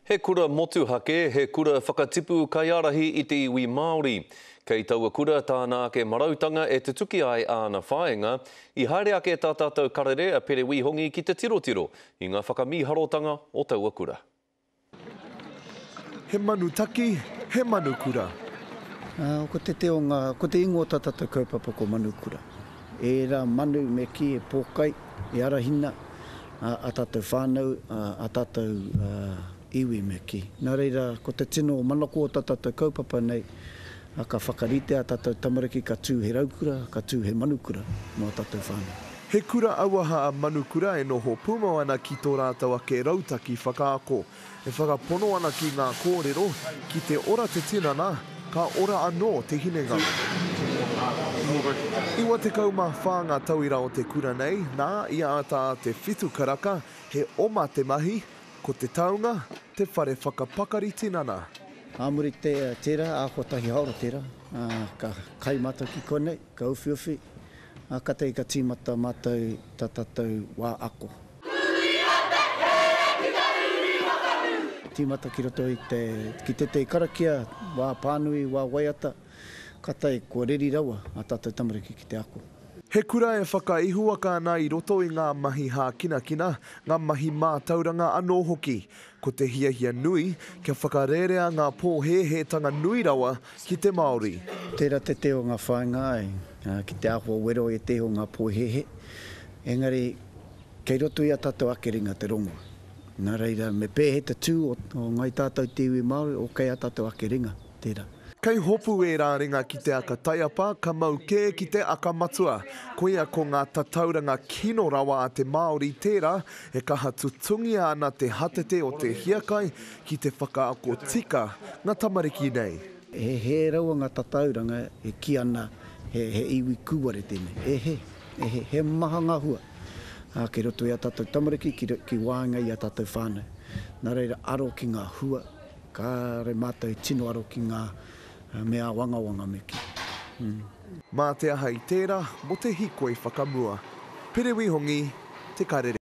He kura motuhake, he kura whakatipu kaiarahi I te iwi Māori. Kei taua kura tāna ke marautanga e te tuki ai āna whāenga, I haere ake tā tātou karere a pere wihongi ki te tirotiro I ngā whakamiharotanga o taua kura. He manu taki, he manu kura. Ko te te o ngā, ko te ingo tā tātou kaupapa ko manu kura. E rā manu me ki e pōkai, e arahina, a tātou whānau, a tātou iwi me ki. Nā reira, ko te tino o manako o tātou kaupapa nei, ka whakarite a tātou tamariki ka tū he raukura, ka tū he manukura mō tātou whānau. He kura auaha a manukura e noho pūmau ana ki tō rātou ake rautaki whakaako. E whakapono ana ki ngā kōrero, ki te ora te tinana, ka ora anō te hinenga. Iwa te kauma whānga tauira o te kura nei, nā ia ata te whitu karaka, he oma te mahi, ko te taunga, te whare whakapakari tinana. Āmuri tērā, ākotahi haoro tērā, ka kaimata ki konei, ka uwhiuwhi, ka te ka tīmata mātou tā tātou wā ako. Tīmata ki roto ki te karakia, wā pānui, wā waiata, ka tai kua reri rawa a tātou tamariki ki te ako. He kura e whakaihuaka ana I roto I ngā mahi hākinakina, ngā mahi mātauranga anō hoki. Ko te hiahia nui, kia whakarerea ngā pōhehetanga nui rawa ki te Māori. Tērā te teo ngā whāinga ai, ki te āhua wero e teho ngā pōhehe. Engari, kei roto I a tātou ake ringa te rongo. Nā reira, me pēhe te tū o ngai tātou te iwi Māori, o kei a tātou ake ringa, tērā. Kei hopu e rā ringa ki te aka taiapa, ka mau kē ki te aka matua. Koia ko ngā tatauranga kino rawa a te Māori tērā, e kaha tutungia ana te hatete o te hiakai ki te whakaako tika ngā tamariki nei. He raua ngā tatauranga e ki ana he iwi kūware tēnei. He maha ngā hua. Ke roto I a tātou tamariki, ki wānga I a tātou whānau. Nā reira aro ki ngā hua, ka re mātou tino aro ki ngā mea wanga me ki. Mā te aha I tērā, mo te hiko I whakamua. Pere wihongi, te karere.